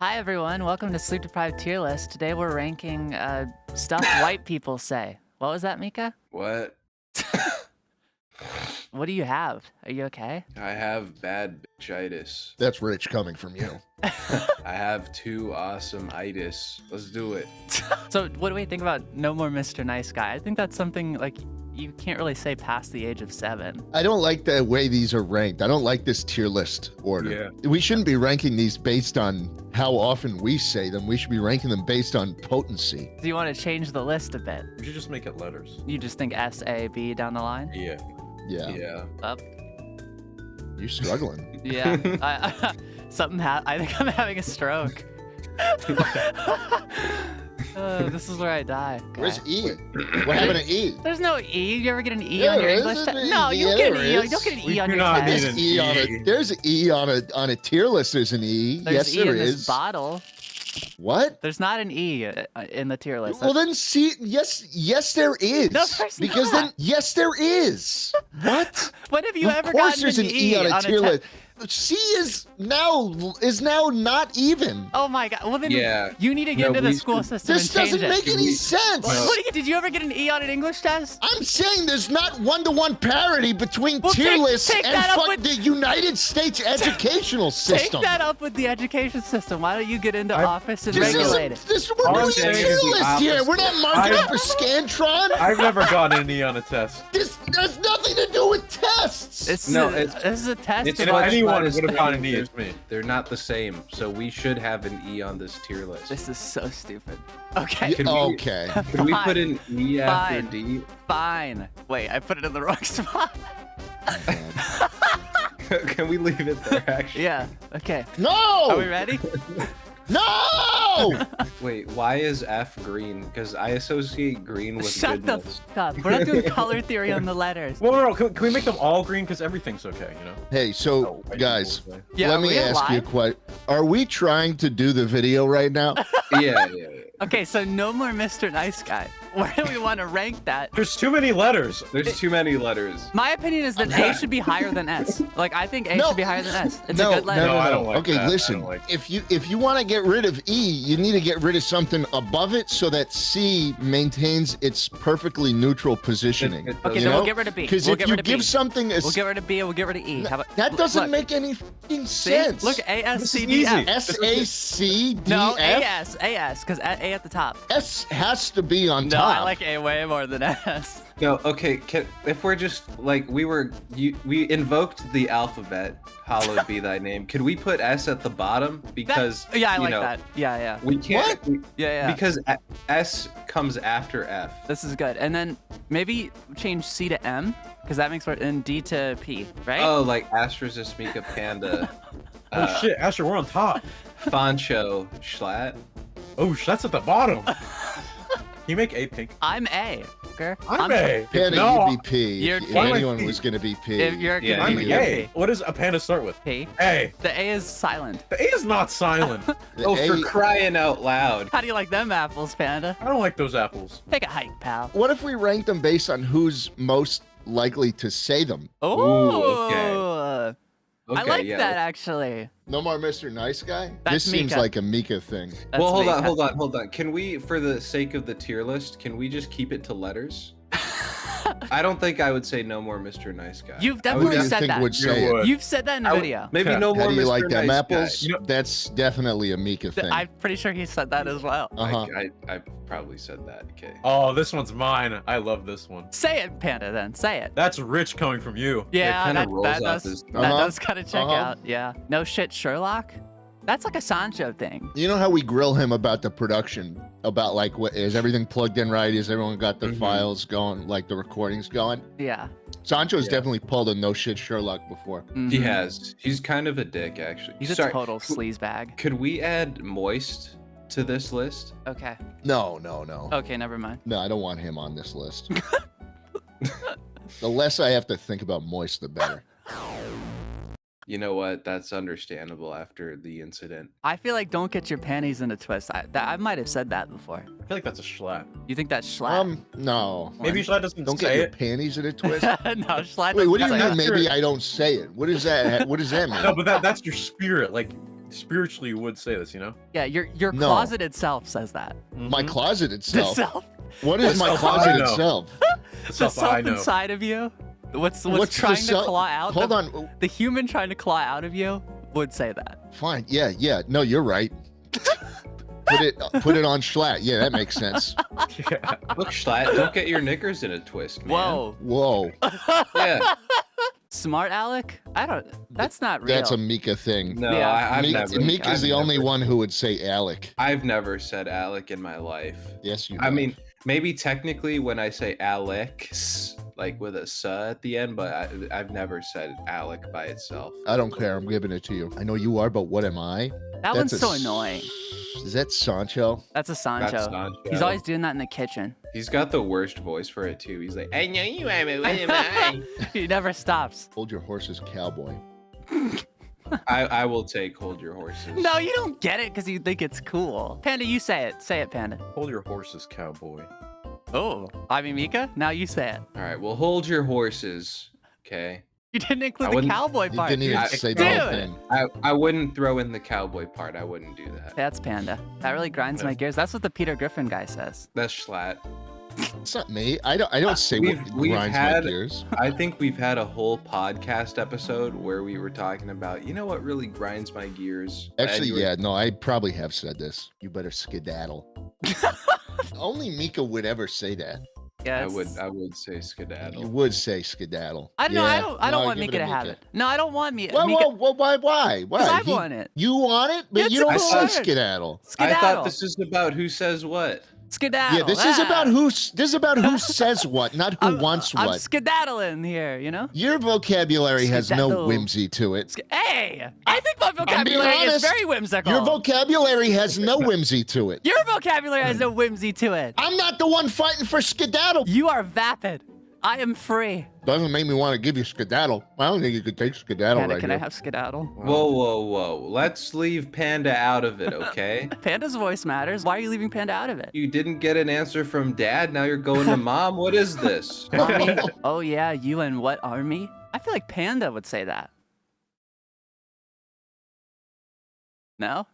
Hi everyone, welcome to Sleep Deprived tier list. Today we're ranking stuff white people say. What was that, Mika? What? What do you have? Are you okay? I have bad bitchitis. That's rich coming from you. I have two awesome itis. Let's do it. So what do we think about No More Mr. Nice Guy? I think that's something like you can't really say past the age of 7. I don't like the way these are ranked. I don't like this tier list order. Yeah. We shouldn't be ranking these based on how often we say them. We should be ranking them based on potency. Do you want to change the list a bit? We should just make it letters. You just think S, A, B down the line? Yeah. Yeah. Up. You're struggling. Yeah. I think I'm having a stroke. This is where I die. Okay. Where's E? What happened to E? There's no E. You ever get an E Yeah, on your there English is test? an E. No, you Yeah, get an there E. You is. don't get an E We on do your not test. need There's an an E on a tier list. There's an E. There's Yes, E there in this is. bottle. What? There's not an E in the tier list. Well, then C. Yes, there is. No, there's because not. then yes, there is. What? When have you Of ever course, gotten there's an E on a on tier list. C is now not even. Oh my god. Well then Yeah. you need to get No, into the we school should- system This and change doesn't it. make any sense. Did you ever get an E on an English test? I'm saying there's not one-to-one parity between Well, tier take- lists take and that up fuck with- the United States educational system. Take that up with the education system. Why don't you get into office and This regulate isn't. it? We're All doing I'm a saying tier is the list here. We're not marking I- up for Scantron. I've never gotten an E on a test. This has nothing to do with tests. This is a test. It's If of- what- anyone it's would have not gotten an E, as- it's me. They're not the same, so we should have an E on this tier list. This is so stupid. Okay. Can we- Okay. Can we Fine. put an E after Fine. D? Fine. Wait, I put it in the wrong spot. Can we leave it there, actually? Yeah. Okay. No. Are we ready? No. Wait, why is F green? Because I associate green with Shut the goodness. fuck up. We're not doing color theory on the letters. Well, no. Can we make them all green? Because everything's okay, you know? Hey, so Oh, white guys, people say. Yeah, let are me we ask you a alive? question. Are we trying to do the video right now? Yeah. Okay, so no more Mr. Nice Guy. Where do we want to rank that? There's too many letters. There's too many letters. My opinion is that A should be higher than S. Like, I think A No. should be higher than S. It's no, a good letter. No, I don't like okay, that. I listen. don't like If you want to get rid of E, you need to get rid of something above it so that C maintains its perfectly neutral positioning. Okay, You then know? we'll get rid of B. Because We'll if get you rid of give B. something a We'll get rid of B and we'll get rid of E. How about, that doesn't look, make any fucking see? sense. Look, A, S, This C, is D, easy. F. S-A-C-D-F? No, A-S, because A at the top. S has to be on No, top. I like A way more than S. No, okay. If we're just like we invoked the alphabet, hallowed be thy name. Could we put S at the bottom because Yeah, I you like know, that. Yeah. We can't. Yeah. Because S comes after F. This is good. And then maybe change C to M, because that makes it, and D to P, right? Oh, like Aztrosist, Panda, Oh shit, Asher, we're on top. Fancho, Schlatt. Oh, that's at the bottom. Can you make A pink? I'm A. Okay? I'm A. Panda, No, you'd be P. You're If P. anyone P. was going to be P. If you're Yeah, gonna I'm be yeah. A. P. What does a panda start with? P. A. The A is silent. The A is not silent. The Oh, for A- crying out loud! How do you like them apples, Panda? I don't like those apples. Take a hike, pal. What if we ranked them based on who's most likely to say them? Oh, okay. I like yeah, that actually. No more Mr. Nice Guy? That's This seems Mika. like a Mika thing. That's Well, me. hold on. Can we, for the sake of the tier list, can we just keep it to letters? I don't think I would say no more Mr. Nice Guy. You've Who do definitely you said think that. would say You it? would. You've said that in the I would- video. Maybe no more How do you Mr. like them Nice apples? Guy. You know- That's definitely a Mika thing. I'm pretty sure he said that as well. Uh-huh. I probably said that. Okay. Oh, this one's mine. I love this one. Say it, Panda. Then say it. That's rich coming from you. Yeah, kinda that, rolls that off does. his That tongue. does kind of check Uh-huh. out. Yeah. No shit, Sherlock. That's like a Sancho thing. You know how we grill him about the production? About like, what is everything plugged in right? Is everyone got the Mhm. files going, like the recordings going? Yeah. Sancho's Yeah. definitely pulled a no shit Sherlock before. Mhm. He has. He's kind of a dick, actually. He's a Sorry, total sleazebag. Could we add moist to this list? Okay. No. Okay, never mind. No, I don't want him on this list. The less I have to think about moist, the better. You know what? That's understandable after the incident. I feel like don't get your panties in a twist. I might have said that before. I feel like that's a schlatt. You think that's Schlatt? No. Maybe Schlatt doesn't Don't say get your it. panties in a twist. No, Schlatt. Wait, what do you doesn't say mean? that. Maybe I don't say it. What is that? What does that mean? No, but that's your spirit. Like spiritually would say this, you know? Yeah, your No. closet itself says that. My Mhm. closet The itself. self, What is The my self closet I know. itself? The the stuff I self know. inside of you. What's the trying to self- claw out? Hold the, on. The human trying to claw out of you would say that. Fine. Yeah. No, you're right. Put it on jschlatt. Yeah, that makes sense. Yeah. Look, Schlatt, don't get your knickers in a twist, man. Whoa. Whoa, Yeah. Smart Alec? I don't. That's not real. that's a Mika thing. No, Yeah. I've Mika's never. the only one who would say Alec. I've never said Alec in my life. Yes, you. I have. mean, maybe technically when I say Alex, like with a "s" at the end, but I've never said Alec by itself. I don't care. I'm giving it to you. I know you are, but what am I? that That's one's a so s- annoying. Is that Sancho? That's a Sancho. That's Sancho. He's always doing that in the kitchen. He's got the worst voice for it too. He's like, I know you am it. What am I? He never stops. Hold your horses, cowboy. I will take hold your horses. No, you don't get it because you think it's cool. Panda, you say it. Say it, Panda. Hold your horses, cowboy. Oh, I mean Mika. Now you say it. All right, well, hold your horses. Okay. You didn't include I the wouldn't- cowboy You part. didn't even I- say the whole Dude! thing. I wouldn't throw in the cowboy part. I wouldn't do that. That's Panda. That really grinds my gears. That's what the Peter Griffin guy says. That's Schlatt. It's not me. I don't say what We've grinds had- my gears. I think we've had a whole podcast episode where we were talking about, you know what really grinds my gears? Actually, And you were- yeah, no, I probably have said this. You better skedaddle. Only Mika would ever say that. Yeah, I would say You skedaddle. would say skedaddle. I don't know. Yeah, I don't no, want give Mika to have it. No, I don't want Mika. Whoa, Mika whoa, why? Why? because I He- want it. You want it, but It's you a don't cool say word. skedaddle. I Skedaddle. thought this is about who says what. Skedaddle. Yeah, this is about who says what, not who wants I'm what. skedaddling here, you know? Your vocabulary has no Skedaddle. whimsy to it. Hey, I think my vocabulary is honest. very whimsical. Your vocabulary has no whimsy to it. Your vocabulary has no whimsy to it. I'm not the one fighting for skedaddle. You are vapid. I am free. Doesn't make me want to give you skedaddle. I don't think you could take skedaddle Panda, right can here. I have skedaddle? Whoa. Let's leave Panda out of it, okay? Panda's voice matters. Why are you leaving Panda out of it? You didn't get an answer from Dad. Now you're going to Mom. What is this? Mommy? Oh yeah, you and what army? I feel like Panda would say that. No?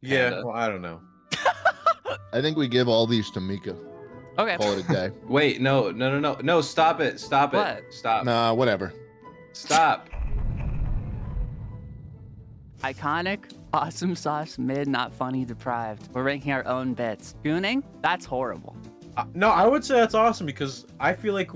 Yeah, Panda. well, I don't know. I think we give all these to Mika. Okay. Call it a day. Wait, no. Stop it. Stop it. What? Stop. Nah, whatever. Stop. Iconic, awesome sauce, mid, not funny, deprived. We're ranking our own bits. Gooning? That's horrible. No, I would say that's awesome because I feel like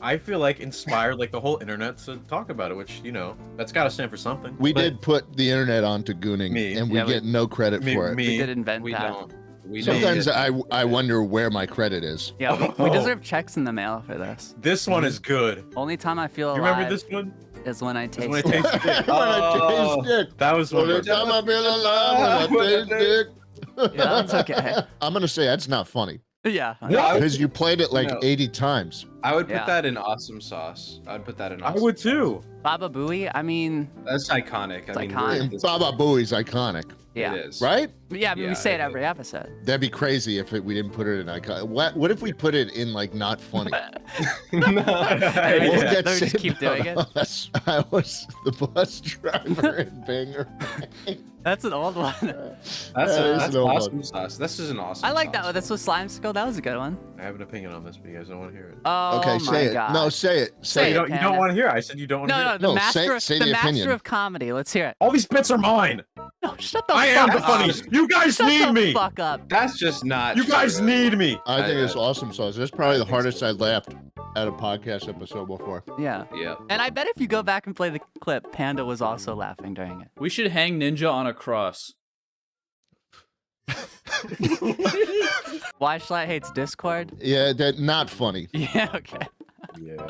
I feel like inspired like the whole internet to talk about it, which, you know, that's got to stand for something. We But did put the internet onto Gooning, Me. and we Yeah, get no credit for it. We did invent We that. don't. We don't. Sometimes I wonder where my credit is. Yeah, we Oh. deserve checks in the mail for this. This one is good. Only time I feel You alive remember this one? is when I It's taste when it it. tastes dick. When I Oh. taste dick. That was one. Every of them. time I feel alive, when I taste dick. Yeah, that's okay. I'm gonna say that's not funny Yeah. No, I would, because you played it like No. 80 times. I would put Yeah. that in awesome sauce. I'd put that in I awesome. would too. Baba Booey, I mean, That's iconic. I mean, iconic. And Baba Booey's iconic, yeah. It is. right? Yeah, I mean, we Yeah, say it it every episode. That'd be crazy if we didn't put it in iconic. What if we put it in like not funny? And we Yeah. just, Get we just saved keep doing it. us. I was the bus driver in Banger. That's an old one. That's an old awesome sauce. This is an awesome. I like that sauce. one. This was Slimesicle. That was a good one. I have an opinion on this, but you guys don't want to hear it. Oh Okay, my say it. God. No, say it. Say Say You it. don't, you Panda. don't want to hear it. I said you don't want to hear No, it. the No, master, say the the master opinion. of comedy. Let's hear it. All these bits are mine. No, shut the I fuck am the up. funniest. You guys Shut need the me. fuck up. That's just not. You guys true. need me. I think I- it's awesome sauce. That's probably the hardest I laughed at a podcast episode before. Yeah. Yeah. And I bet if you go back and play the clip, Panda was also laughing during it. We should hang Ninja on a cross. Why jschlatt hates Discord? Yeah, that not funny. Yeah, okay. Yeah.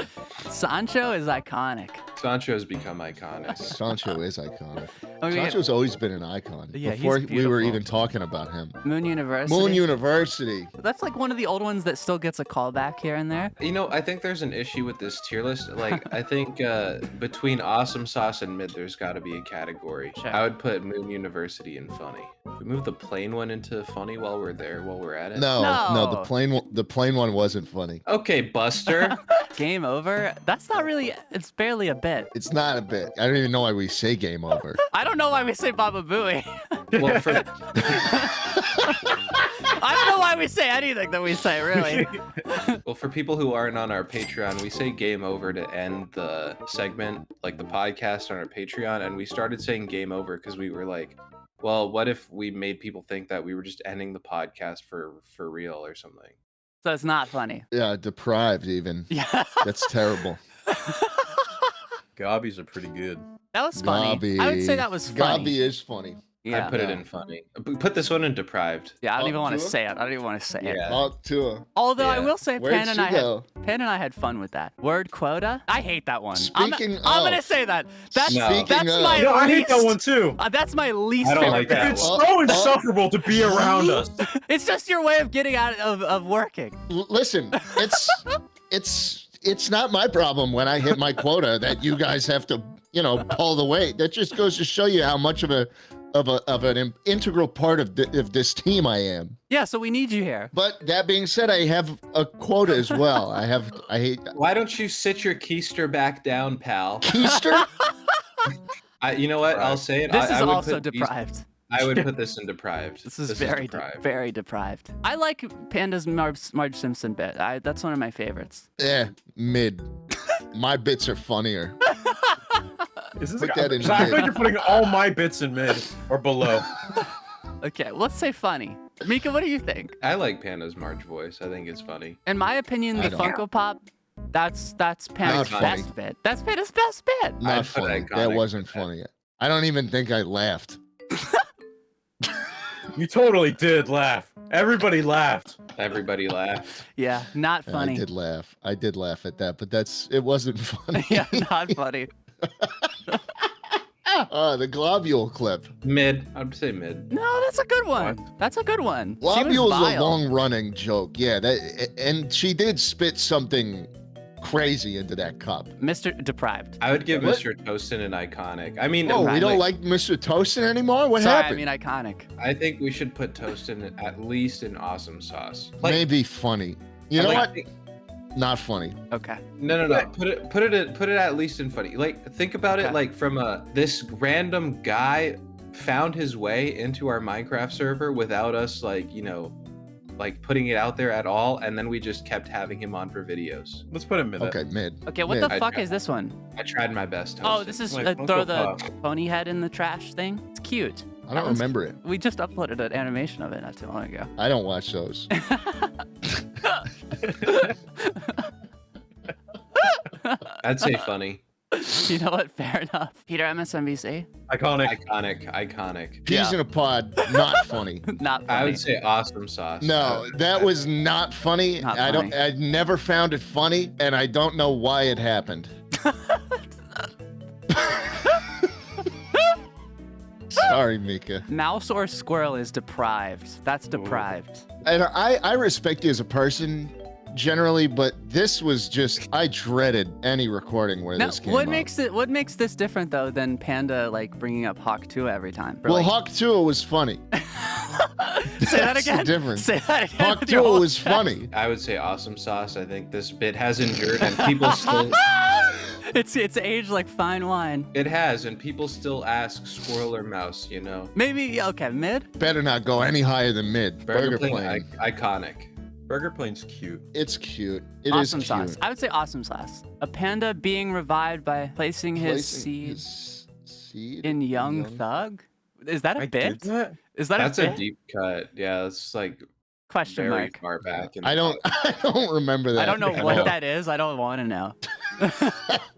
Sancho is iconic. Sancho's become iconic. Sancho is iconic. I mean, Sancho's always been an icon. Yeah, he's Before we were beautiful. even talking about him. Moon University. Moon University. That's like one of the old ones that still gets a callback here and there. You know, I think there's an issue with this tier list. Like, I think between awesome sauce and mid, there's got to be a category. Sure. I would put Moon University in funny. We move the plain one into funny while we're there, while we're at it. No, No. the plain one wasn't funny. Okay, Buster. Game over? That's not really, it's barely a bit. It's not a bit. I don't even know why we say game over. I don't know why we say Baba Booey. Well, for I don't know why we say anything that we say, really. well, for people who aren't on our Patreon, we say game over to end the segment, like the podcast on our Patreon, and we started saying game over because we were like, well, what if we made people think that we were just ending the podcast for real or something? So it's not funny. Yeah, deprived even. Yeah. That's terrible. Gobbies are pretty good. That was funny. I would say that was funny. Gobby is funny. Yeah. I put it in funny. Put this one in deprived. Yeah, I don't even want to Tua? say it. I don't even want to say it. Yeah. Talk to her. Although I Yeah. will say Where'd she go? Pan and I had fun with that. Word quota? I hate that one. Speaking I'm of- gonna say that. That's No. Speaking that's of- my No, I hate least. that one too. That's my least I don't favorite like bit. that It's one. so insufferable to be around us. It's just your way of getting out of working. Listen, it's not my problem when I hit my quota that you guys have to, pull the weight. That just goes to show you how much of an integral part of this team I am. Yeah, so we need you here. But that being said, I have a quota as well. I hate Why don't you sit your keister back down, pal? Keister. You know what? I'll say it. This I is would also put deprived. I would put this in deprived. This is very deprived. very deprived. I like Panda's Marge Simpson bit. That's one of my favorites. Mid. My bits are funnier. Is this Put that in I mid. feel like you're putting all my bits in mid or below. Okay, let's say funny. Mika, what do you think? I like Panda's Marge voice. I think it's funny. In my opinion, I the don't. Funko Pop, that's Panda's Not best funny. bit. That's Panda's best bit. Not I'd put funny. iconic That wasn't with that. funny. I don't even think I laughed. You totally did laugh. Everybody laughed. Everybody laughed. Yeah, not Yeah, funny. I did laugh. I did laugh at that, but it wasn't funny. Yeah, not funny. The globule clip. Mid. I'd say mid. No, that's a good one. What? That's a good one. She was Globule's a vile. long-running joke. Yeah, and she did spit something crazy into that cup. Mr. Deprived. I would give What? Mr. Toastin an iconic. I mean, Oh, we don't like Mr. Toastin anymore? What Sorry, happened? I mean iconic. I think we should put Toastin at least in awesome sauce. Like, Maybe funny. You know like, what? Not funny. Okay. No. Put it at least in funny. Like, think about Okay. it like from this random guy found his way into our Minecraft server without us like putting it out there at all, and then we just kept having him on for videos. Let's put him in Okay, mid. Okay, what Mid. the fuck is this one? I tried my best. Oh, Toastin. this is Like throw Funko the Pop. pony head in the trash thing. It's cute. I don't remember it. We just uploaded an animation of it not too long ago. I don't watch those. I'd say funny. You know what? Fair enough. Peter, MSNBC? Iconic. Iconic. Peas in a pod, not funny. Not I funny. would say awesome sauce. No, that was not funny. Not I never found it funny, and I don't know why it happened. Sorry, Mika. Mouse or squirrel is deprived. That's deprived. And I respect you as a person generally, but this was just, I dreaded any recording where Now, this came what up. makes this different though than Panda like bringing up Hawk 2 every time? Or, Well, like, Hawk 2 was funny. say that That's the again. difference. Say that again. Hawk with your 2 whole was chest. funny. I would say awesome sauce. I think this bit has endured, and people still. It's aged like fine wine. It has, and people still ask squirrel or mouse. Maybe okay, mid. Better not go any higher than mid. Burger Plane. Plane, iconic. Burger Plane's cute. It's cute. It is Awesome cute. sauce. I would say awesome sauce. A panda being revived by placing his seed his seed in young thug. Is that a I bit? did that? Is that That's a a bit? think cut. Yeah, it's like Question very mark. far back. I don't remember that. I don't know at what all. that is. I don't want to know.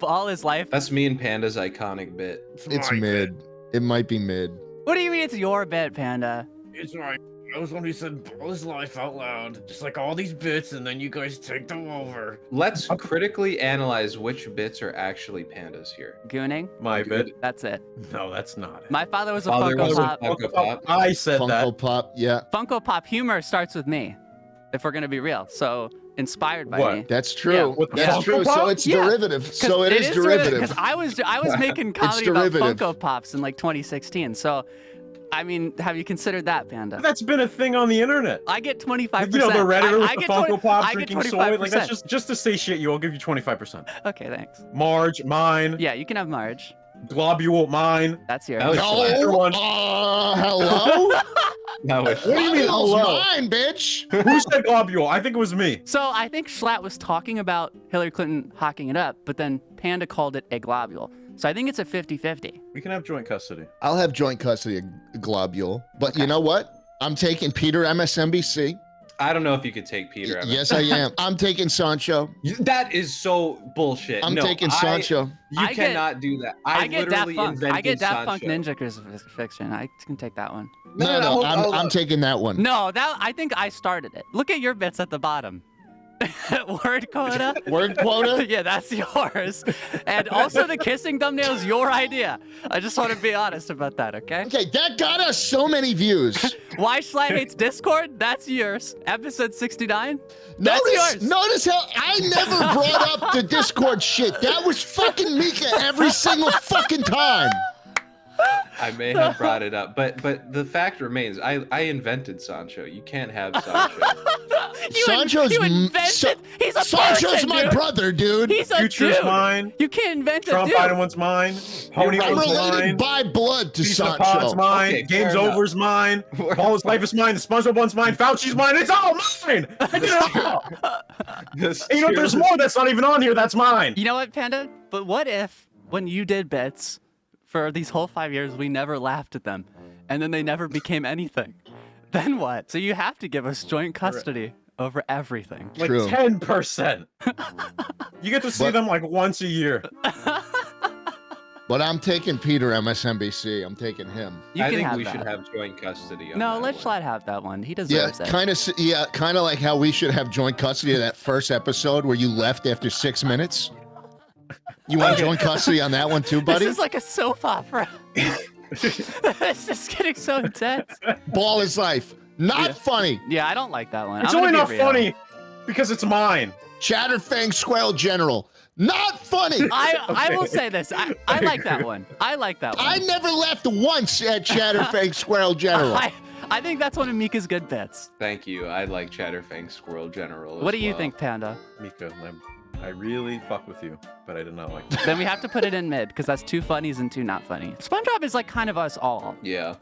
All his life. That's me and Panda's iconic bit. It's my mid. It might be mid. What do you mean it's your bit, Panda? It's right. I was one who said ball his life out loud, just like all these bits, and then you guys take them over. Let's critically analyze which bits are actually Panda's here. Gooning. My bit. That's it. No, that's not it. My father was a Father Funko was a Pop. Funko Pop. I said Funko that. Pop, yeah. Funko Pop humor starts with me, if we're gonna be real. So inspired by What? me. That's true. Yeah. With the That's Funko true. So Pop? it's Yeah. derivative. So it is derivative. Because I was making comedy about derivative. Funko Pops in like 2016. So I mean, have you considered that, Panda? That's been a thing on the internet. I get 25%. You know, the Redditor with I the get Funko 20 Pop I get drinking soy. Like, that's 25%. just to satiate you, I'll give you 25%. Okay, thanks. Marge, mine. Yeah, you can have Marge. Globule, mine. That's yours. Oh, No. Hello? No, it's What do you mean, Globule's hello? mine, bitch. Who said globule? I think it was me. So I think Schlatt was talking about Hillary Clinton hawking it up, but then Panda called it a globule. So I think it's a 50-50. We can have joint custody. I'll have joint custody of Globule. But you know what? I'm taking Peter MSNBC. I don't know if you could take Peter. Yes, I am. I'm taking Sancho. That is so bullshit. I'm No, taking I- Sancho. You I get- cannot do that. I get Daft literally Punk. I invented get Daft Punk Sancho. Ninja Crucifixion. I can take that one. No, hold I'm on. taking that one. No, I think I started it. Look at your bits at the bottom. Word quota. Word quota? Yeah, that's yours. And also the kissing thumbnail's your idea. I just want to be honest about that, okay? Okay, that got us so many views. Why Schlatt hates Discord? That's yours. Episode 69? That's yours. Notice how I never brought up the Discord shit. That was fucking Mika every single fucking time. I may have brought it up, but the fact remains, I invented Sancho. You can't have Sancho. You invented. He's a Sancho's person, my dude. brother, dude. He's a Future's dude. mine. You can't invent a Trump dude. Biden one's mine. Pony I'm one's related mine. by blood to Piece of Pod's Sancho. mine. Okay, Game's fair enough. Over's mine. Paul's Life is mine. The SpongeBob one's mine. Fauci's mine. It's all mine. I did it all. This And you know, tier there's list- more that's not even on here. That's mine. You know what, Panda? But what if, when you did bits, for these whole 5 years, we never laughed at them, and then they never became anything? Then what? So you have to give us joint custody over everything. Like True. 10%. You get to see But- them like once a year. But I'm taking Peter MSNBC. I'm taking him. You I can think have we that. should have joint custody. On No, that let one. Schlatt have that one. He Yeah, deserves it. kind of like how we should have joint custody of that first episode where you left after 6 minutes. You want joint custody on that one too, buddy? This is like a soap opera. It's just getting so intense. Ball is life. Not funny. Yeah, I don't like that one. It's I'm only gonna not be real. funny because it's mine. Chatterfang Squirrel General. Not funny. I will say this. I like that one. I like that one. I never left once at Chatterfang Squirrel General. I think that's one of Mika's good bits. Thank you. I like Chatterfang Squirrel General. What as do you well. think, Panda? Mika, I really fuck with you, but I did not like Then we have to put it in mid, because that's two funnies and two not funny. SpongeBob is like kind of us all. Yeah.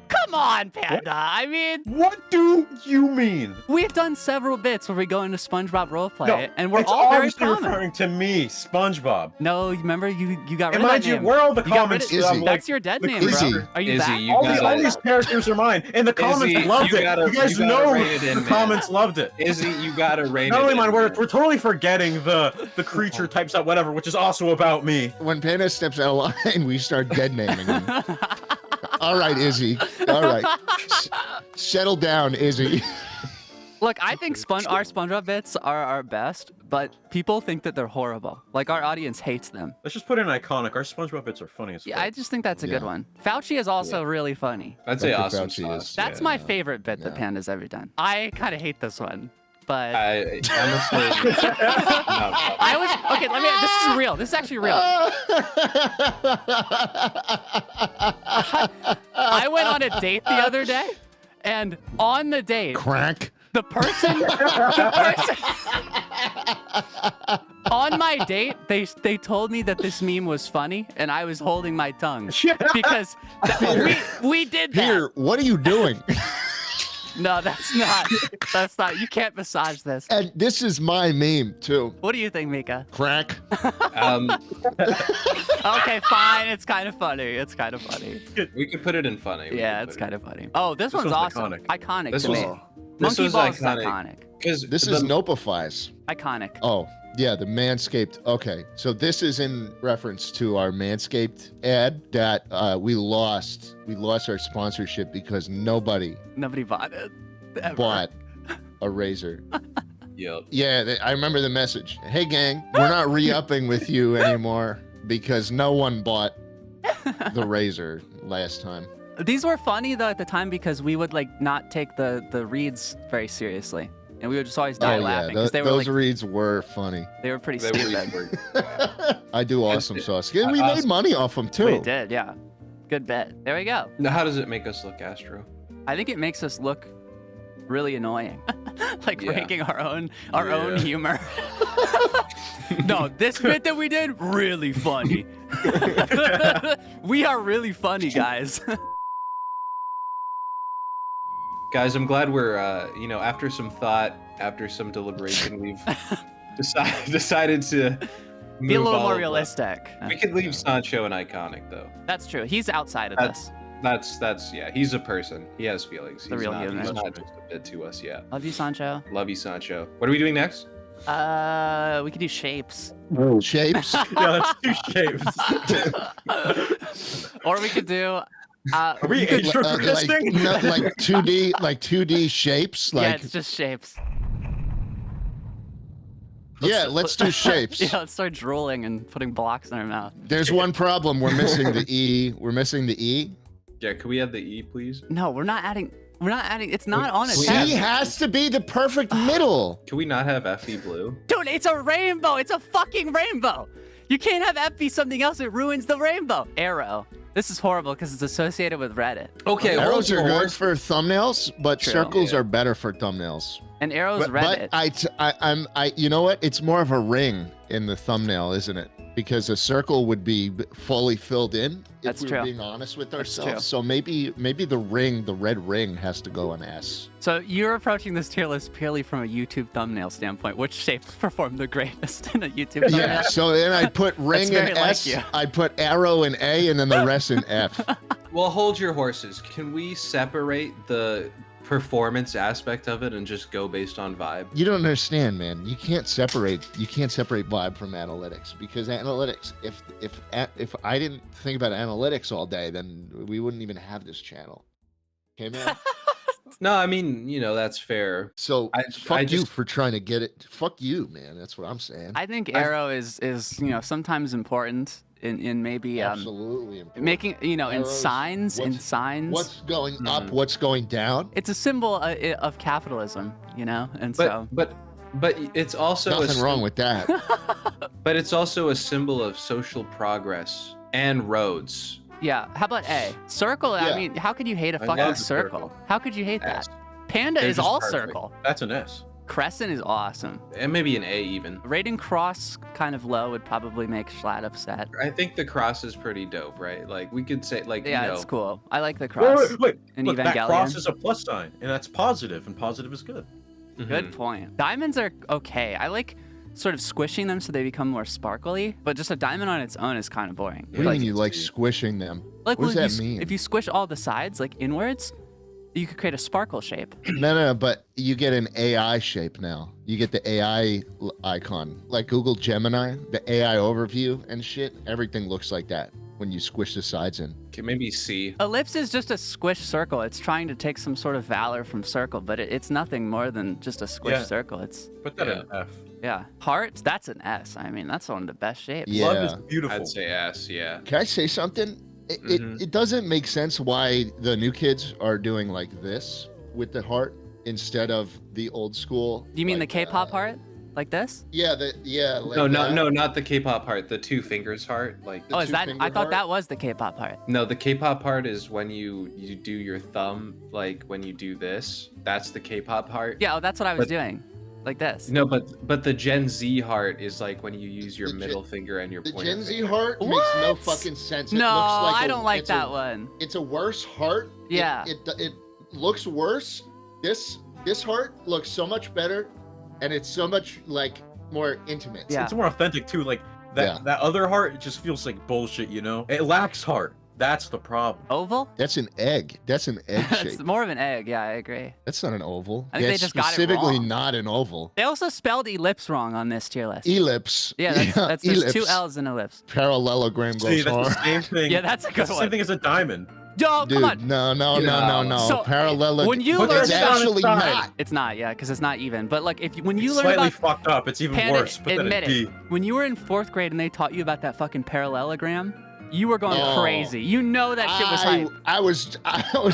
Come on, Panda. I mean, What do you mean? we've done several bits where we go into SpongeBob roleplay, No, and we're it's all very obviously common. referring to me, SpongeBob. No, remember you got rid And of mind that you, name. where all the You got rid comments of- Izzy. I'm like, That's your dead the name, Izzy. bro. Are you Izzy, back? you all gotta- these characters are mine, and the comments Izzy, loved you it. gotta- You guys you gotta know rate it in, the man. comments loved it. Izzy, you gotta rate Not it only in mine, we're here. totally forgetting the creature types out whatever, which is also about me. When Panda steps out of line, we start dead naming him. All right, Izzy. All right. Settle down, Izzy. Look, I think our SpongeBob bits are our best, but people think that they're horrible. Like, our audience hates them. Let's just put in iconic. Our SpongeBob bits are funny as fuck. Yeah, I just think that's a good Yeah. one. Fauci is also really funny. I'd say Dr. awesome Fauci sauce. is- That's Yeah. my favorite bit that Yeah. Panda's ever done. I kind of hate this one, but I honestly. I was okay. This is real. This is actually real. I went on a date the other day, and on the date, Crack. the person on my date, they told me that this meme was funny, and I was holding my tongue because we did that. Here, what are you doing? No, that's not. That's not. You can't massage this. And this is my meme, too. What do you think, Mika? Crack. Okay, fine. It's kind of funny. It's kind of funny. We could put it in funny. Yeah, it's kind of funny. Oh, this one's one's awesome. iconic. Iconic This to was- me. This Monkey was Ball is iconic. iconic. Because This is Nopifies. Iconic. Oh, yeah, the Manscaped. Okay, so this is in reference to our Manscaped ad that we lost. We lost our sponsorship because nobody Nobody bought it. Ever. bought a razor. Yep. Yeah, I remember the message. Hey, gang, we're not re-upping with you anymore because no one bought the razor last time. These were funny though at the time because we would like not take the reads very seriously, and we would just always die Oh, laughing yeah, because they were those like reads were funny. they were pretty They stupid. were- I do awesome sauce. Yeah, we Awesome. made money off them, too. We did, yeah. Good bit. There we go. Now, how does it make us look, Astro? I think it makes us look really annoying. Like Yeah. ranking our own Yeah. humor. No, this bit that we did, really funny. We are really funny, guys. Guys, I'm glad we're, after some thought, after some deliberation, we've decided to Be a move little all more of that. realistic. We could leave Sancho and Iconic, though. That's true. He's outside of That's- this. Yeah, he's a person. He has feelings. The real human. He's not just a bit to us yet. Love you, Sancho. Love you, Sancho. What are we doing next? We could do shapes. Shapes. Yeah, that's two shapes. Or we could do Are we age like, resisting? no, like 2D shapes. yeah, Like it's just shapes. let's do shapes. Yeah, let's start drooling and putting blocks in our mouth. There's one problem. We're missing the E. We're missing the E. Yeah, can we have the E, please? No, we're not adding. It's not on a C tab. has to be the perfect middle. Can we not have FE blue? Dude, it's a rainbow. It's a fucking rainbow. You can't have F be something else. It ruins the rainbow. Arrow. This is horrible because it's associated with Reddit. Okay, Arrows hold are on. good for thumbnails, but True. circles Yeah. are better for thumbnails. And arrows Reddit. But you know what? It's more of a ring in the thumbnail, isn't it? Because a circle would be fully filled in. That's if we were true. being honest with That's true. ourselves. So maybe the ring, the red ring, has to go on S. So you're approaching this tier list purely from a YouTube thumbnail standpoint. Which shapes perform the greatest in a YouTube thumbnail? Yeah. So then I put ring very in like S. you. I put arrow in A, and then the rest in F. Well, hold your horses. Can we separate the performance aspect of it and just go based on vibe? You don't understand, man. You can't separate vibe from analytics, because analytics, if I didn't think about analytics all day, then we wouldn't even have this channel. Okay, man. No, I mean, that's fair. So I fuck you just- for trying to get it. Fuck you, man. That's what I'm saying. I think arrow is sometimes important in maybe Absolutely important. making in Arrows, signs What's going up? Mhm. What's going down? It's a symbol of capitalism, and so But it's also Nothing wrong with that. But it's also a symbol of social progress and roads. yeah. How about A? Circle. Yeah. I mean, how could you hate a I fucking love the circle? circle. How could you hate that? S. Panda They're is just all perfect. circle. That's an S. Crescent is awesome. And maybe an A even. Rating cross kind of low would probably make Schlatt upset. I think the cross is pretty dope, right? Like we could say Yeah, it's cool. I like the Wait, cross. wait. in Look, that Evangelion. cross is a plus sign, and that's positive, and positive is good. Good point. Diamonds are okay. I like sort of squishing them so they become more sparkly, but just a diamond on its own is kind of boring. What do you mean you like squishing them? Like, What does well, that mean? If you squish all the sides, like inwards, you could create a sparkle shape. No, but you get an AI shape now. You get the AI icon, like Google Gemini, the AI overview and shit. Everything looks like that when you squish the sides in. Okay, maybe C. Ellipse is just a squish circle. It's trying to take some sort of valor from circle, but it's nothing more than just a squish Yeah. circle. It's Put that Yeah. in F. yeah. Heart, that's an S. I mean, that's one of the best shapes. Yeah. Love is beautiful. I'd say S, yeah. Can I say something? Mhm. It doesn't make sense why the new kids are doing like this with the heart instead of the old school. You mean like, the K-pop heart? Like this? Yeah, like No, that. not the K-pop heart. The two fingers heart. Like The Oh, is that? two-finger I thought heart? that was the K-pop heart. no, the K-pop heart is when you do your thumb, like when you do this. That's the K-pop heart. Yeah, oh, that's what I was But- doing. Like this. No, but the Gen Z heart is like when you use your The Gen- middle finger and your The pointer Gen Z finger. heart makes no What? fucking sense. It No, looks like I don't like it's that one. It's a worse heart. Yeah. It looks worse. This heart looks so much better, and it's so much like more intimate. Yeah. It's more authentic too. Like that other heart, it just feels like bullshit. It lacks heart. That's the problem. Oval? That's an egg. That's an egg It's shape. more of an egg. Yeah, I agree. That's not an oval. I think they That's just got it specifically wrong. not an oval. They also spelled ellipse wrong on this tier list. Ellipse. Yeah, that's there's two ellipse. L's in ellipse. Parallelogram goes See, that's hard. the same thing. Yeah, that's a good That's the one. same thing as a diamond. Yo, Dude, come on. no. So, Parallelogram. when you Put learn it's that about on its actually side. not. it's not, yeah, because it's not even. But like, when you It's learn slightly about fucked up. It's even Panda, worse. Put that admit in it. D. When you were in 4th grade and they taught you about that fucking parallelogram, you were going Oh. crazy. You know that shit was hype. I was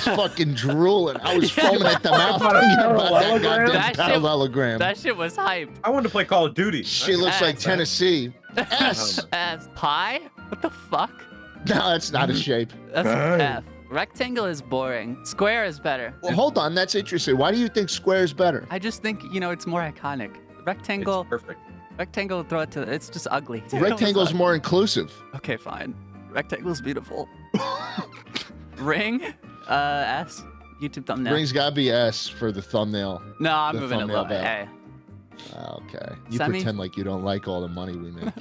fucking drooling. I was Yeah. foaming at the mouth About a thinking about that parallelogram? goddamn That shit- parallelogram. That shit was hype. I wanted to play Call of Duty. She looks like S. Tennessee. S. As pie? What the fuck? No, that's not a shape. That's Hey. F. Rectangle is boring. Square is better. Well, hold on. That's interesting. Why do you think square is better? I just think, it's more iconic. Rectangle, It's perfect. rectangle, throw it to, it's just ugly. Rectangle's more inclusive. Okay, fine. Rectangle's beautiful. Ring, S, YouTube thumbnail. Ring's gotta be S for the thumbnail. No, I'm the moving it thumbnail low. bell. A. Okay. You Semi- pretend like you don't like all the money we make.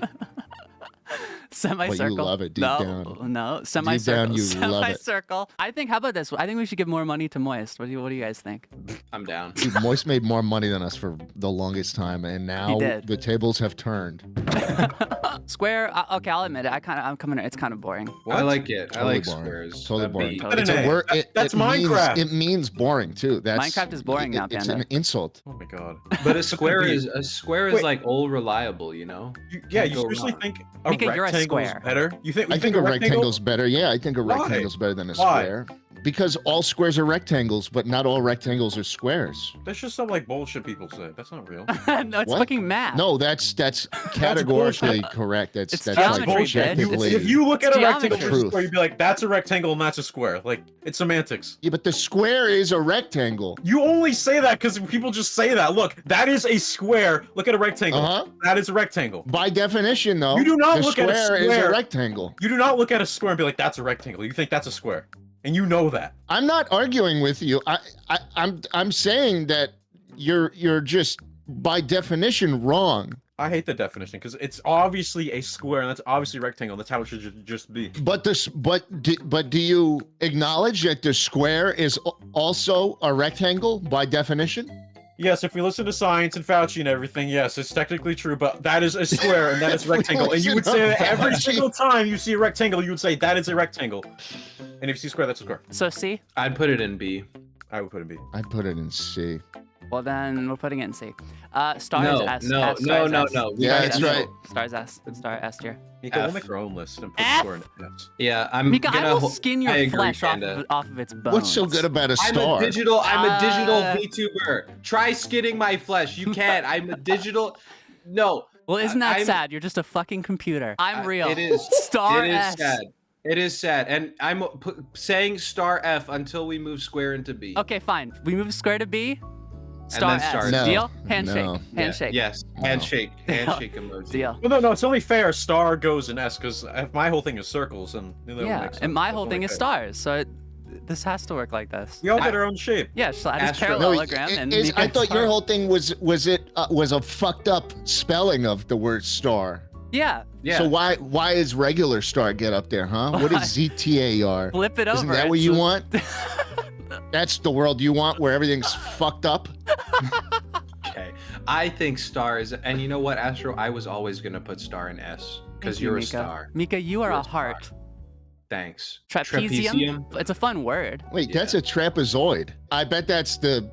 Semicircle. love it deep no, down. No, semicircle. you love it. Semicircle. I think, how about this? I think we should give more money to Moist. What do you guys think? I'm down. Dude, Moist made more money than us for the longest time, and now did. the tables have turned. Square, okay, I'll admit it. I'm coming. It's kind of boring. I like it. I Totally like boring. squares. Totally That'd boring. be- Totally It's a boring. word. That's it means- Minecraft. It means boring too. That's Minecraft is boring now, It's Panda. an insult. Oh my god. But a square is Wait. like old reliable, you know? Yeah, Can't you go seriously wrong. think a Mika, you're a rectangle is square. better? You think? I think a rectangle's better. Yeah, I think a Why? rectangle's better than a Why? square. Because all squares are rectangles, but not all rectangles are squares. That's just some like bullshit people say. That's not real. No, it's What? fucking math. No, that's categorically bullshit. correct. That's It's that's geometry, like bitch. objectively. If you look at a Geometry. rectangle versus a Truth. square, you'd be like, "That's a rectangle and that's a square." Like it's semantics. Yeah, but the square is a rectangle. You only say that because people just say that. Look, that is a square. Look at a rectangle. Uh huh. That is a rectangle. By definition, though, You do not the look at a square is a square. rectangle. You do not look at a square and be like, "That's a rectangle." You think that's a square, and you know that. I'm not arguing with you. I'm saying that you're just by definition wrong. I hate the definition because it's obviously a square and that's obviously a rectangle. That's how it should just be. But do you acknowledge that the square is also a rectangle by definition? Yes, if we listen to science and Fauci and everything, yes, it's technically true, but that is a square and that is rectangle. And you would say that every Fauci. single time you see a rectangle, you would say that is a rectangle. And if you see square, that's a square. So C? I'd put it in B. I would put it in B. I'd put it in C. Well, then we're putting it in C. Star No, is S. no, S, no, star is no, S. no. Yeah, Star is that's S. right. Star is S. Star S tier. Mika, we'll F. make our own list and put F? square in S. Yeah, I'm Mika, gonna. I will skin your I agree, flesh Panda. off of its bones. What's so good about a I'm star? a digital Uh, VTuber. Try skidding my flesh. You can't. I'm a digital. No. Well, isn't that I'm- sad? You're just a fucking computer. I'm real. It is. Star It is S. sad. It is sad, and I'm saying star F until we move square into B. Okay, fine. We move square to B. Star then S. star No, Deal? Handshake. no. Yeah, Handshake. Yes. No. Handshake. Handshake emoji. Deal. Well, no, it's only fair. Star goes in S because if my whole thing is circles, and that would Yeah, make sense. and my That's whole only thing is fair. stars. So this has to work like this. We all get our own shape. Yeah, jschlatt is Astro- parallelogram, it- and is- Mika I is thought your star. whole thing was a fucked up spelling of the word star. Yeah, Yeah. So why is regular star get up there, huh? What Why? is ZTAR? flip it over. Isn't that what It's you a- want? That's the world you want, where everything's fucked up. Okay. I think stars, and you know what, Astro? I was always gonna put star in S because Thank you, you're a Mika. star. Mika, you are You're a a star. heart. Thanks. Trapezium? It's a fun word. Wait, Yeah. that's a trapezoid. I bet that's the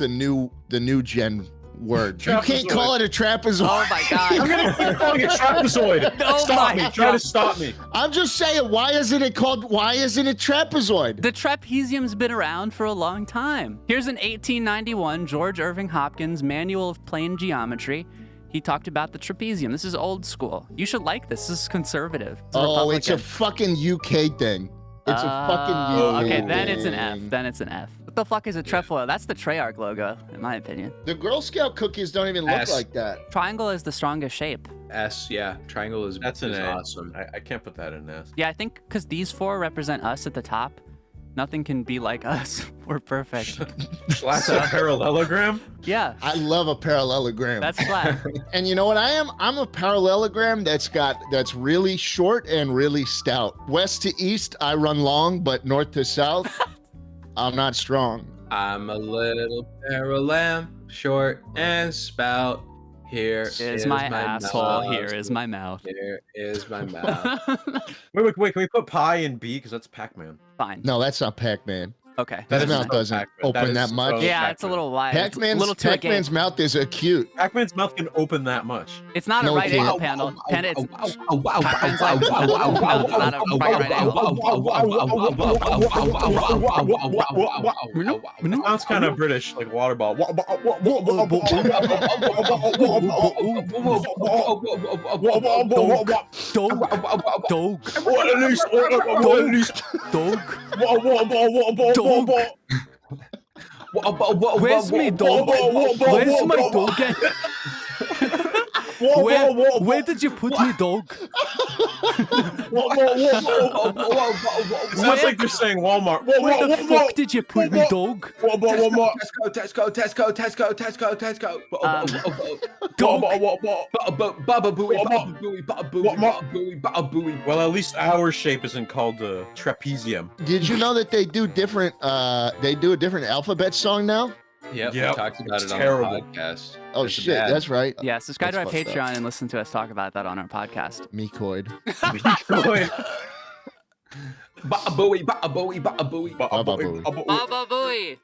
new gen word. You can't Trapezoid. call it a trapezoid. Oh my I'm god. gonna keep calling it trapezoid. Oh Stop my me. Try to God. stop me. I'm just saying, why isn't it trapezoid? The trapezium's been around for a long time. Here's an 1891 George Irving Hopkins manual of plane geometry. He talked about the trapezium. This is old school. You should like this. This is conservative. It's Oh, it's a Republican. fucking UK thing. It's a fucking Oh, UK okay, thing. then it's an F. Then it's an F. What the fuck is a trefoil? That's the Treyarch logo, in my opinion. The Girl Scout cookies don't even look S. like that. Triangle is the strongest shape. S, yeah. Triangle is That's an is A. awesome. I can't put that in S. Yeah, I think because these four represent us at the top, nothing can be like us. We're perfect. That's a parallelogram. Yeah, I love a parallelogram. that's flat. And you know what I am? I'm a parallelogram that's really short and really stout. West to east, I run long, but north to south, I'm not strong. I'm a little parallelogram, short and spout. Here Is my asshole. mouth. Here is my mouth. Here is my mouth. Wait. Can we put pi in B? Because that's Pac-Man. Fine. No, that's not Pac-Man. Okay. That His is mouth so doesn't Pac-Man. open is that much. so Yeah, it's a Pac-Man. little wide. It's a Pac-Man's little too again. Pac-Man's mouth is acute. Pac-Man's mouth can open that much. It's not No, a right can't. angle panel. Panda, it's Pac-Man's like mouth is not a fucking right angle. It sounds kind of British, like water ball. Dog. Where's me dog? Where's my dog at? Where did you put me dog? It sounds like they're saying Walmart. Where the fuck did you put me dog? Tesco. Dog. Well, at least our shape isn't called the trapezium. Did you know that they do different? They do a different alphabet song now. Yep, we Yep, talked about it's it terrible. on the podcast. Oh It's shit, bad. that's right. Yeah, subscribe to our That's fucked up. Patreon and listen to us talk about that on our podcast. Mecoid. Ba-a-booey, ba-a-booey, ba-a-booey. Baba booey. Baba booey.